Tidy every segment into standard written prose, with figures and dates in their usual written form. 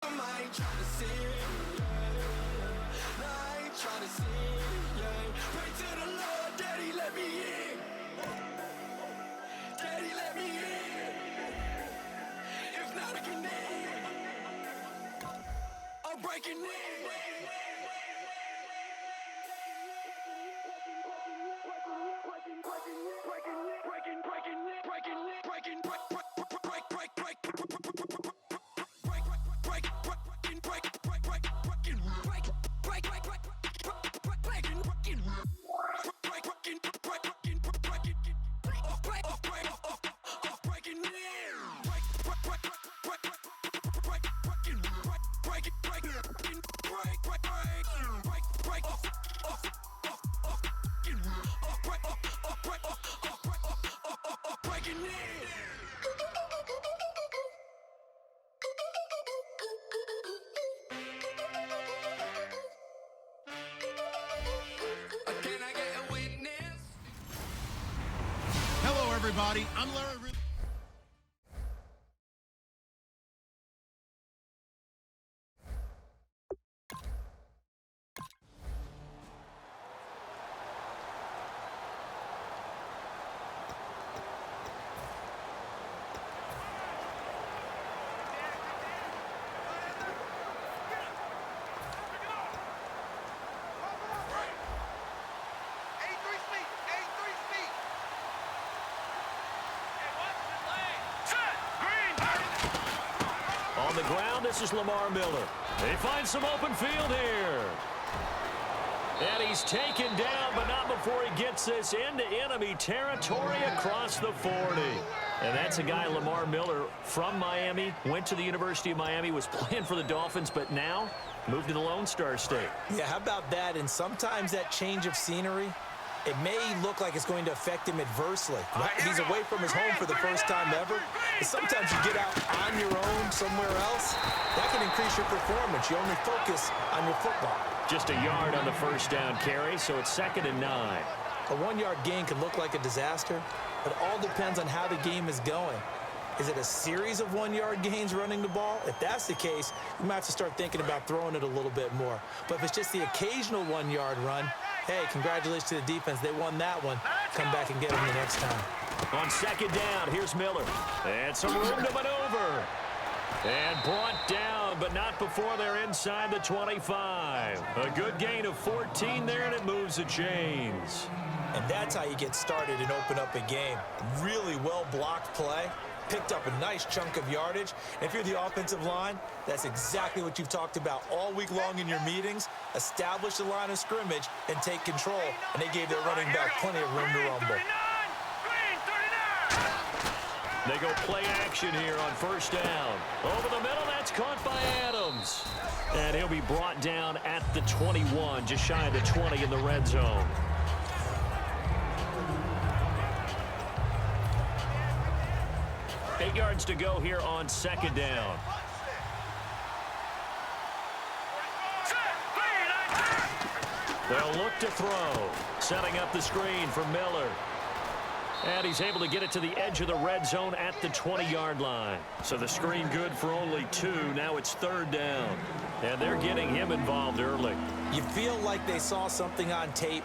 I ain't tryna sin, yeah. I ain't tryna sin, yeah. Pray to the Lord, Daddy, let me in. Daddy, let me in. If not, I can end. I'm breaking in. Hello, everybody. I'm Larry. On the ground, this is Lamar Miller. They find some open field here. And he's taken down, but not before he gets this into enemy territory across the 40. And that's a guy, Lamar Miller, from Miami, went to the University of Miami, was playing for the Dolphins, but now moved to the Lone Star State. Yeah, how about that? And sometimes that change of scenery, it may look like it's going to affect him adversely. He's away from his home for the first time ever. And sometimes you get out on your own somewhere else, that can increase your performance. You only focus on your football. Just a yard on the first down carry, so it's 2nd and 9. A 1-yard gain can look like a disaster, but it all depends on how the game is going. Is it a series of 1-yard gains running the ball? If that's the case, you might have to start thinking about throwing it a little bit more. But if it's just the occasional 1-yard run, hey, congratulations to the defense. They won that one. Come back and get them the next time. On 2nd down, here's Miller. And some room to maneuver. And brought down, but not before they're inside the 25. A good gain of 14 there, and it moves the chains. And that's how you get started and open up a game. Really well-blocked play. Picked up a nice chunk of yardage. And if you're the offensive line, that's exactly what you've talked about all week long in your meetings. Establish the line of scrimmage and take control. And they gave their running back plenty of room to rumble. They go play action here on 1st down. Over the middle, that's caught by Adams. And he'll be brought down at the 21, just shy of the 20 in the red zone. Eight yards to go here on 2nd down. They'll look to throw. Setting up the screen for Miller. And he's able to get it to the edge of the red zone at the 20-yard line. So the screen good for only 2. Now it's 3rd down. And they're getting him involved early. You feel like they saw something on tape,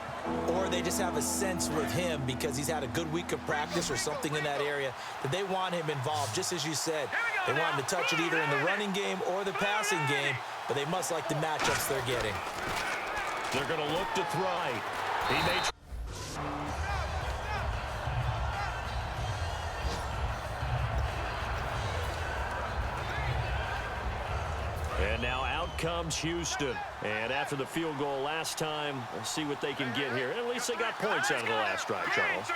or they just have a sense with him because he's had a good week of practice or something in that area that they want him involved, just as you said. They want him to touch it either in the running game or the passing game, but they must like the matchups they're getting. They're going to look to throw. He may And now out comes Houston. And after the field goal last time, let's see what they can get here. At least they got points out of the last drive, Charles.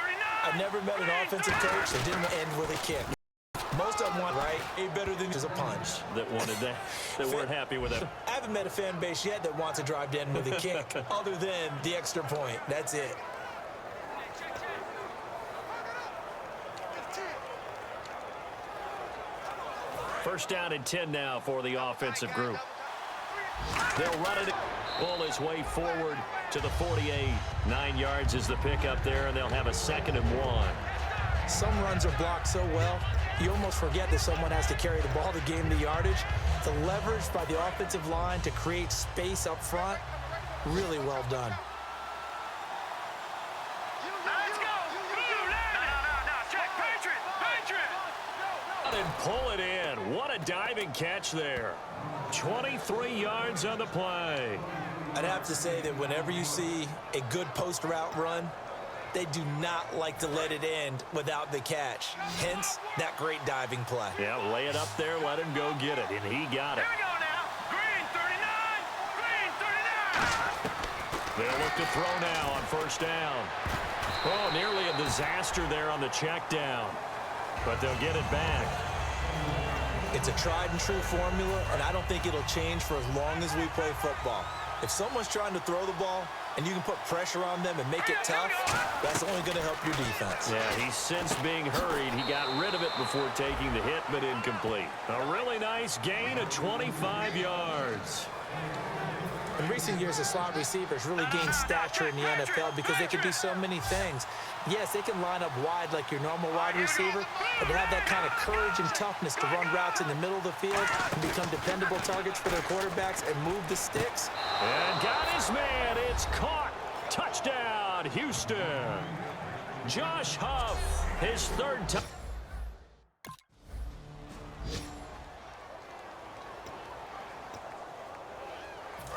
I've never met an offensive coach that didn't end with a kick. Most of them want, right, a better than just a punch. That wanted that weren't happy with it. I haven't met a fan base yet that wants a drive to end with a kick other than the extra point. That's it. First down and 10 now for the offensive group. They'll run it. Pull his way forward to the 48. 9 yards is the pickup there, and they'll have a 2nd and 1. Some runs are blocked so well, you almost forget that someone has to carry the ball to gain the yardage. The leverage by the offensive line to create space up front, really well done. And pull it in. What a diving catch there. 23 yards on the play. I'd have to say that whenever you see a good post route run, they do not like to let it end without the catch. Hence, that great diving play. Yeah, lay it up there, let him go get it, and he got it. Here we go now. Green 39. Green 39. They'll look to throw now on first down. Oh, nearly a disaster there on the check down. But they'll get it back. It's a tried and true formula, and I don't think it'll change for as long as we play football. If someone's trying to throw the ball and you can put pressure on them and make it tough, that's only going to help your defense. Yeah, he's since being hurried. He got rid of it before taking the hit, but incomplete. A really nice gain of 25 yards. In recent years, the slot receivers really gained stature in the NFL because they can do so many things. Yes, they can line up wide like your normal wide receiver, but to have that kind of courage and toughness to run routes in the middle of the field and become dependable targets for their quarterbacks and move the sticks. And got his man. It's caught. Touchdown, Houston. Josh Huff, his third time.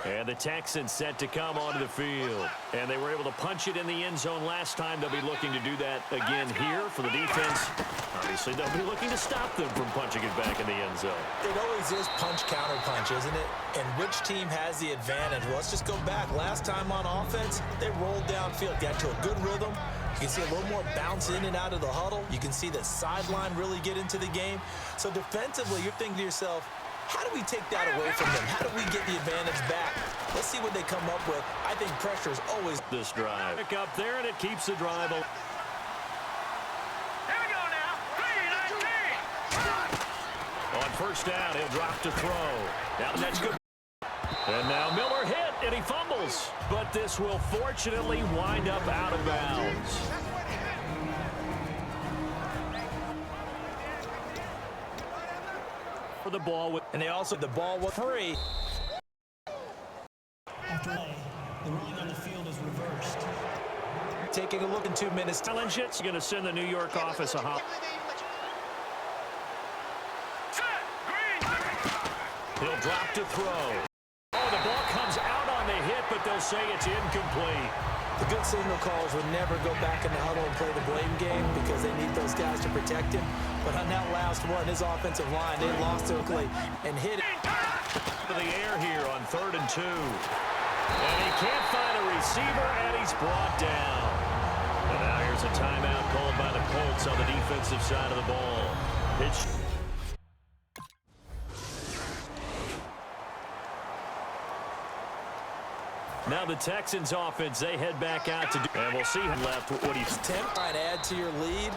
And the Texans set to come onto the field. And they were able to punch it in the end zone last time. They'll be looking to do that again here for the defense. Obviously, they'll be looking to stop them from punching it back in the end zone. It always is punch-counter-punch, isn't it? And which team has the advantage? Well, let's just go back. Last time on offense, they rolled downfield, got to a good rhythm. You can see a little more bounce in and out of the huddle. You can see the sideline really get into the game. So defensively, you're thinking to yourself, how do we take that away from them? How do we get the advantage back? Let's see what they come up with. I think pressure is always this drive. Pick up there, and it keeps the drive. Here we go now. 3-19. On first down, he'll drop to throw. Now that's good. And now Miller hit, and he fumbles. But this will fortunately wind up out of bounds. For the ball, and they also the ball was free. After the ruling on the field is reversed. Taking a look in 2 minutes. Challenge it's going to send the New York office a hop. He'll drop to throw. Oh, the ball comes out on the hit, but they'll say it's incomplete. The good signal callers would never go back in the huddle and play the blame game because they need those guys to protect him. But on that last one, his offensive line, they lost Oakley and hit it. To the air here on 3rd and 2. And he can't find a receiver, and he's brought down. And now here's a timeout called by the Colts on the defensive side of the ball. Pitch. Now the Texans offense, they head back out to do, and we'll see who left. What do you think? Might add to your lead,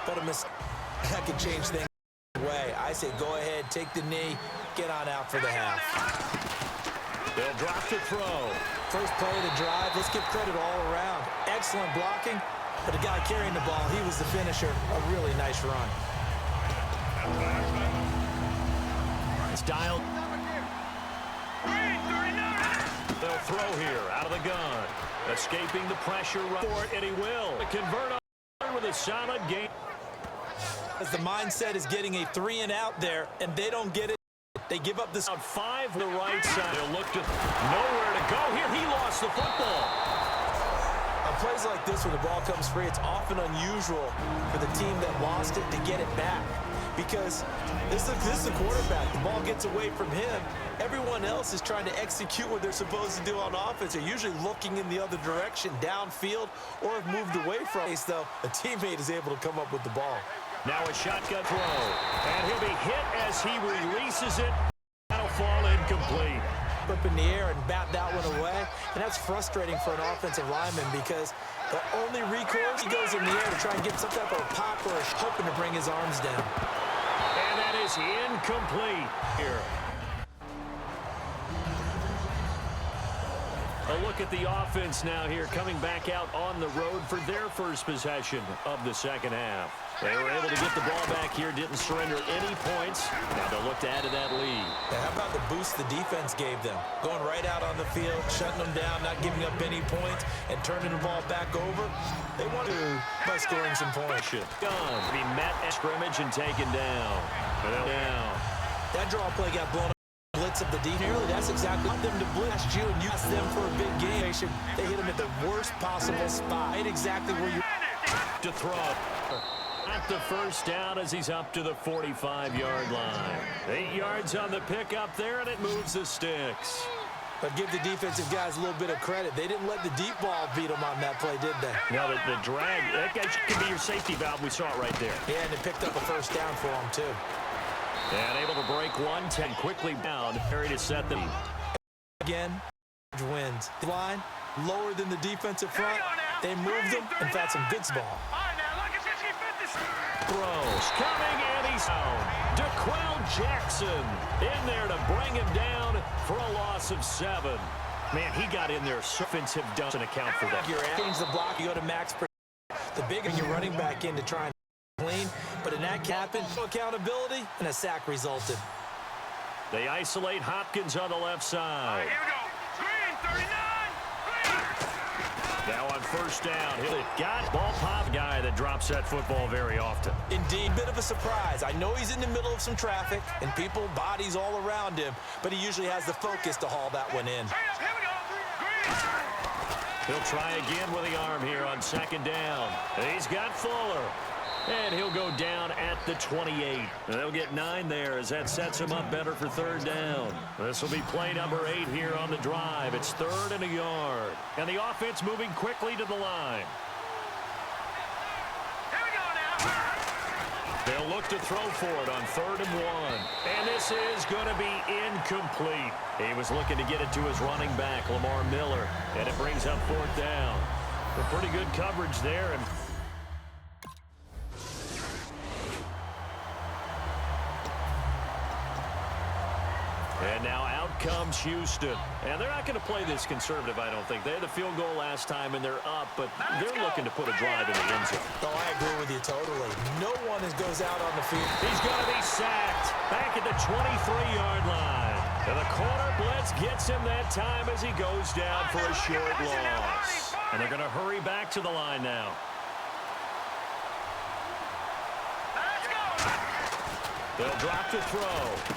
but a mistake that could change things away. I say go ahead, take the knee, get on out for the half. They'll drop to throw. First play of the drive, let's give credit all around. Excellent blocking, but the guy carrying the ball, he was the finisher. A really nice run. It's dialed. They'll throw here out of the gun. Escaping the pressure for it, and he will. Convert on with a solid game. As the mindset is getting a 3-and-out there, and they don't get it. They give up this. 5 to the right side. They'll look to nowhere to go here. He lost the football. On plays like this where the ball comes free, it's often unusual for the team that lost it to get it back. Because this is the quarterback. The ball gets away from him. Everyone else is trying to execute what they're supposed to do on offense. They're usually looking in the other direction, downfield, or have moved away from it. Though a teammate is able to come up with the ball. Now a shotgun throw. And he'll be hit as he releases it. That'll fall incomplete. Up in the air and bat that one away. And that's frustrating for an offensive lineman because the only recourse, he goes in the air to try and get some type of pop or hoping to bring his arms down. And that is incomplete here. A look at the offense now here, coming back out on the road for their first possession of the second half. They were able to get the ball back here, didn't surrender any points. Now they'll look to add to that lead. Now, how about the boost the defense gave them? Going right out on the field, shutting them down, not giving up any points, and turning the ball back over. They won by scoring some points. Gone to be met at scrimmage and taken down. That draw play got blown up. Blitz of the D. Nearly, that's exactly what them to blitz you, and you asked them for a big game. They hit him at the worst possible spot. Right exactly where you to throw. At the first down as he's up to the 45-yard line. 8 yards on the pickup there, and it moves the sticks. But give the defensive guys a little bit of credit. They didn't let the deep ball beat them on that play, did they? No, the drag, that could be your safety valve. We saw it right there. Yeah, and it picked up a first down for them, too. And able to break 1-10 quickly down. Harry to set them. Again, wins. The line, lower than the defensive front. They moved them and found some good ball. Throws coming, and he's down. DeQuell Jackson in there to bring him down for a loss of 7. Man, he got in there. Offensive doesn't account for that. You're change the block, you go to max. The bigger you're running back in to try and clean, but in that happened, accountability, and a sack resulted. They isolate Hopkins on the left side. Here we go. Green, 39. Now on first down, he'll got ball pop guy that drops that football very often. Indeed, bit of a surprise. I know he's in the middle of some traffic and people, bodies all around him, but he usually has the focus to haul that one in. Here we go. Green. He'll try again with the arm here on second down. He's got Fuller. And he'll go down at the 28. And they'll get 9 there as that sets him up better for third down. This will be play number 8 here on the drive. It's 3rd and a yard. And the offense moving quickly to the line. Here we go now. They'll look to throw for it on 3rd and 1. And this is going to be incomplete. He was looking to get it to his running back, Lamar Miller. And it brings up 4th down. A pretty good coverage there. And now out comes Houston. And they're not going to play this conservative, I don't think. They had the field goal last time, and they're up, but they're looking to put a drive in the end zone. Oh, I agree with you totally. No one goes out on the field. He's going to be sacked back at the 23-yard line. And the corner blitz gets him that time as he goes down for a short loss. And they're going to hurry back to the line now. They'll drop to throw.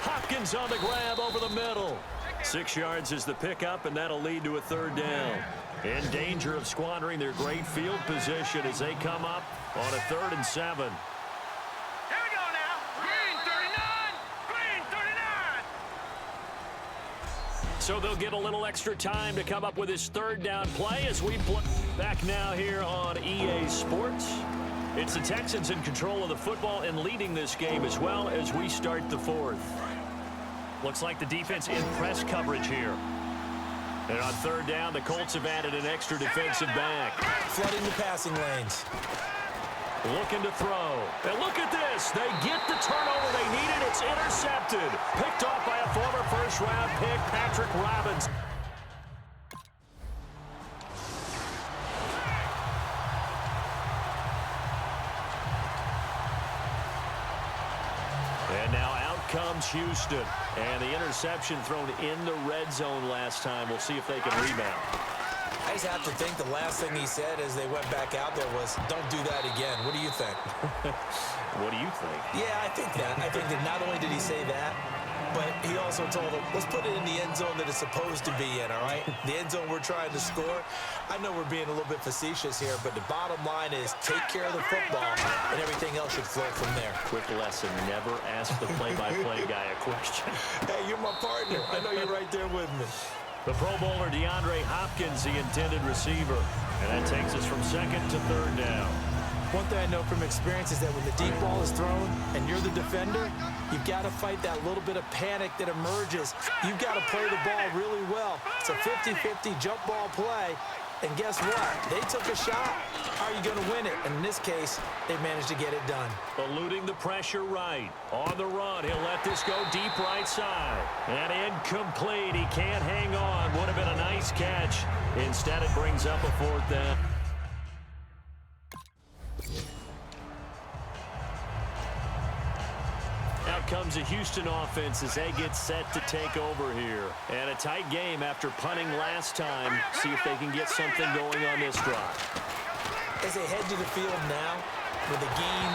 Hopkins on the grab over the middle. 6 yards is the pickup, and that'll lead to a 3rd down. In danger of squandering their great field position as they come up on a 3rd and 7. Here we go now. Green, 39. Green, 39. So they'll get a little extra time to come up with his 3rd down play as we play back now here on EA Sports. It's the Texans in control of the football and leading this game as well as we start the 4th. Looks like the defense in press coverage here. And on 3rd down, the Colts have added an extra defensive back. Flooding the passing lanes. Looking to throw. And look at this. They get the turnover they needed. It's intercepted. Picked off by a former first-round pick, Patrick Robinson. And now out comes Houston. And the interception thrown in the red zone last time. We'll see if they can rebound. I just have to think the last thing he said as they went back out there was, don't do that again. What do you think? What do you think? Yeah, I think that. I think that not only did he say that, but he also told them, let's put it in the end zone that it's supposed to be in, all right? The end zone we're trying to score. I know we're being a little bit facetious here, but the bottom line is take care of the football, and everything else should flow from there. Quick lesson, never ask the play-by-play guy a question. Hey, you're my partner. I know you're right there with me. The Pro Bowler DeAndre Hopkins, the intended receiver. And that takes us from 2nd to 3rd down. One thing I know from experience is that when the deep ball is thrown and you're the defender, you've got to fight that little bit of panic that emerges. You've got to play the ball really well. It's a 50-50 jump ball play, And guess what? They took a shot. How are you going to win it? And in this case, they managed to get it done. Eluding the pressure right. On the run, he'll let this go deep right side. And incomplete. He can't hang on. Would have been a nice catch. Instead, it brings up a 4th down. Out comes the Houston offense as they get set to take over here. And a tight game after punting last time. See if they can get something going on this drive. As they head to the field now, with the game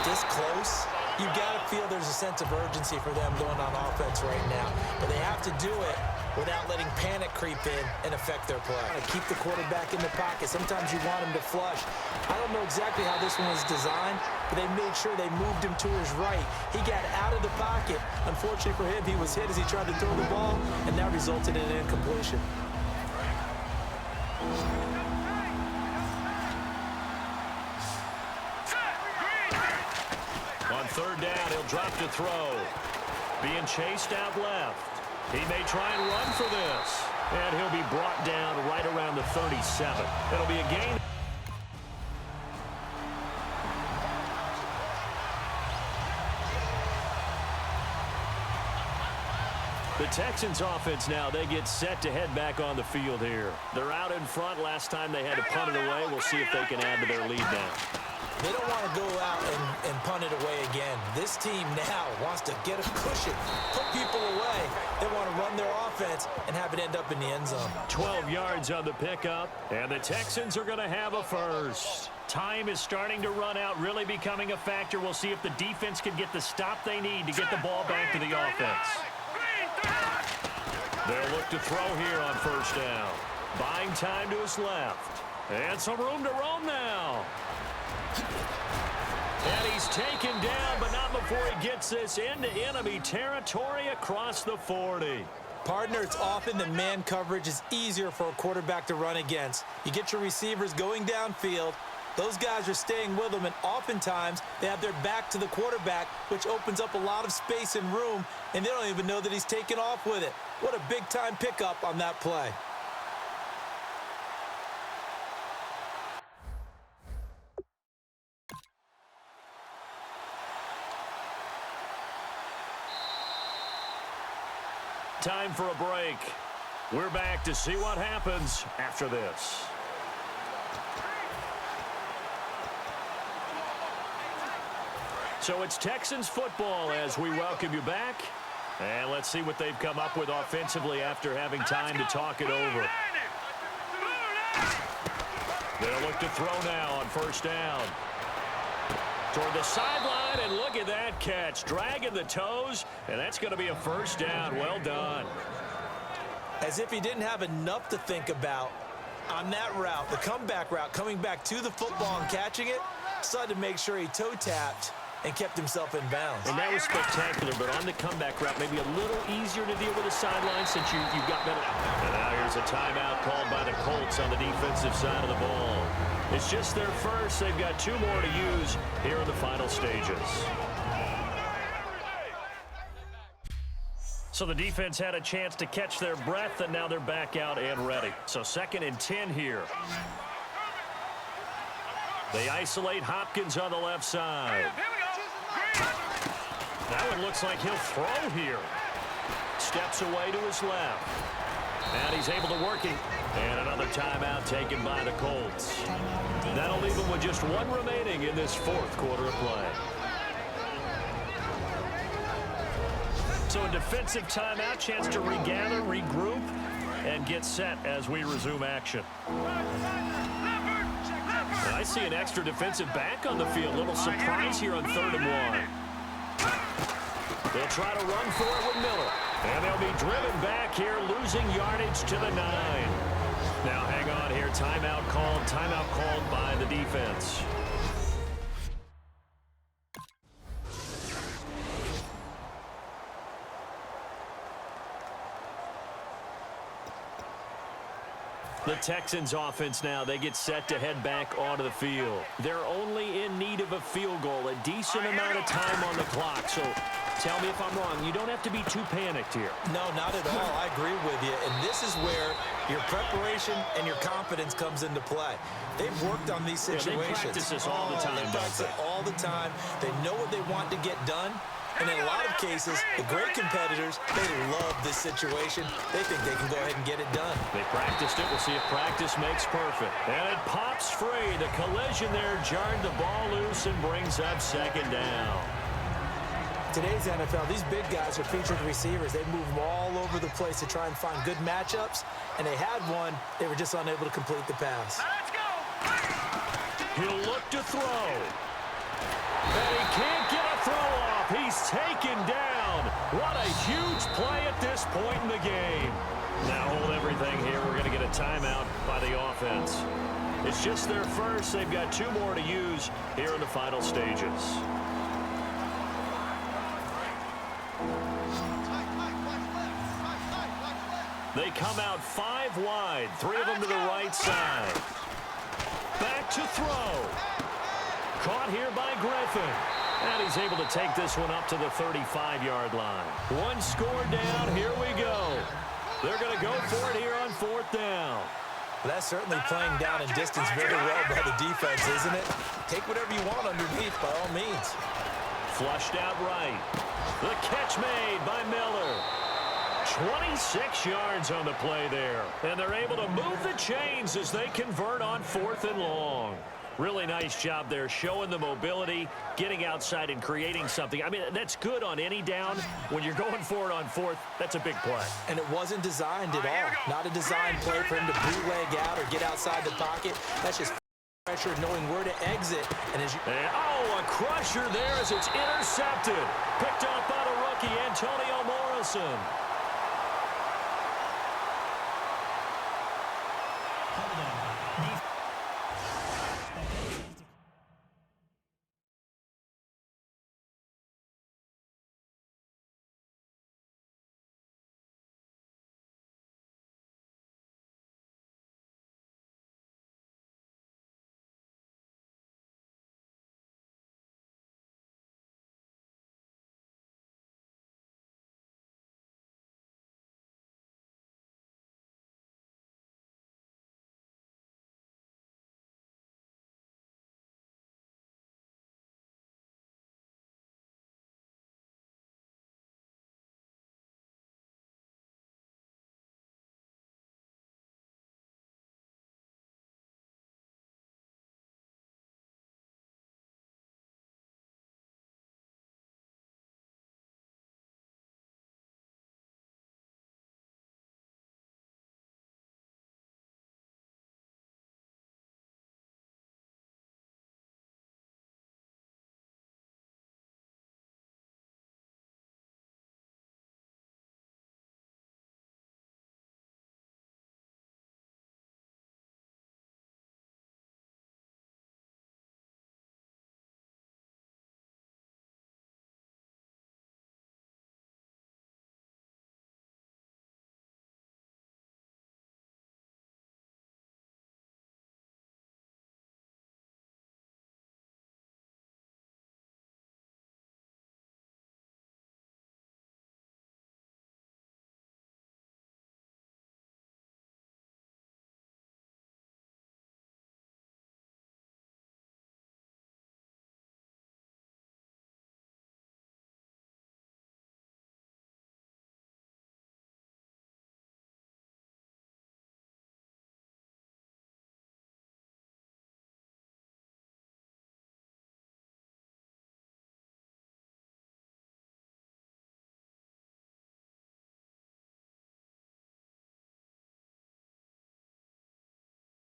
this close, you've got to feel there's a sense of urgency for them going on offense right now. But they have to do it without letting panic creep in and affect their play. Keep the quarterback in the pocket. Sometimes you want him to flush. I don't know exactly how this one was designed, but they made sure they moved him to his right. He got out of the pocket. Unfortunately for him, he was hit as he tried to throw the ball, and that resulted in an incompletion. On 3rd down, he'll drop to throw. Being chased out left. He may try and run for this. And he'll be brought down right around the 37. It'll be a gain. The Texans offense now, they get set to head back on the field here. They're out in front. Last time they had to punt it away. We'll see if they can add to their lead now. They don't want to go out and punt it away again. This team now wants to get a cushion, put people away. They want to run their offense and have it end up in the end zone. 12 yards on the pickup, and the Texans are going to have a first. Time is starting to run out, really becoming a factor. We'll see if the defense can get the stop they need to get the ball back to the offense. They'll look to throw here on 1st down. Buying time to his left. And some room to roam now. And he's taken down, but not before he gets this into enemy territory across the 40. Partner, it's often that man coverage is easier for a quarterback to run against. You get your receivers going downfield. Those guys are staying with them, and oftentimes they have their back to the quarterback, which opens up a lot of space and room, and they don't even know that he's taken off with it. What a big-time pickup on that play. Time for a break. We're back to see what happens after this. So it's Texans football as we welcome you back. And let's see what they've come up with offensively after having time to talk it over. They'll look to throw now on 1st down. Toward the sideline, and look at that catch. Dragging the toes, and that's going to be a 1st down. Well done. As if he didn't have enough to think about on that route, the comeback route, coming back to the football and catching it, decided to make sure he toe-tapped and kept himself in bounds. And that was spectacular, but on the comeback route, maybe a little easier to deal with the sideline since you've got better. And now here's a timeout called by the Colts on the defensive side of the ball. It's just their first. They've got 2 more to use here in the final stages. So the defense had a chance to catch their breath, and now they're back out and ready. So 2nd and 10 here. They isolate Hopkins on the left side. That one looks like he'll throw here. Steps away to his left. And he's able to work it. And another timeout taken by the Colts. That'll leave them with just 1 remaining in this 4th quarter of play. So a defensive timeout, chance to regather, regroup, and get set as we resume action. And I see an extra defensive back on the field. Little surprise here on 3rd and 1. They'll try to run for it with Miller. And they'll be driven back here, losing yardage to the 9. Now hang on here. Timeout called by the defense. The Texans offense now, they get set to head back onto the field. They're only in need of a field goal, a decent amount of time on the clock. So tell me if I'm wrong. You don't have to be too panicked here. No, not at all. I agree with you. And this is where your preparation and your confidence comes into play. They've worked on these situations. They practice this all the time. They practice it all the time. They know what they want to get done. And in a lot of cases, the great competitors, they love this situation. They think they can go ahead and get it done. They practiced it. We'll see if practice makes perfect. And it pops free. The collision there jarred the ball loose and brings up second down. Today's NFL, these big guys are featured receivers. They move them all over the place to try and find good matchups. And they had one. They were just unable to complete the pass. Let's go. He'll look to throw. And he can't get a throw off. He's taken down. What a huge play at this point in the game. Now hold everything here. We're going to get a timeout by the offense. It's just their first. They've got 2 more to use here in the final stages. They come out 5 wide, 3 of them to the right side. Back to throw. Caught here by Griffin. And he's able to take this one up to the 35-yard line. 1 score down. Here we go. They're going to go for it here on 4th down. Well, that's certainly playing down in distance very well by the defense, isn't it? Take whatever you want underneath by all means. Flushed out right. The catch made by Miller. 26 yards on the play there. And they're able to move the chains as they convert on 4th and long. Really nice job there, showing the mobility, getting outside and creating something. I mean, that's good on any down. When you're going for it on 4th, that's a big play. And it wasn't designed at all. Not a design play for him to bootleg out or get outside the pocket. That's just pressure, knowing where to exit. And as you... a crusher there as it's intercepted. Picked up by the rookie, Antonio Morrison.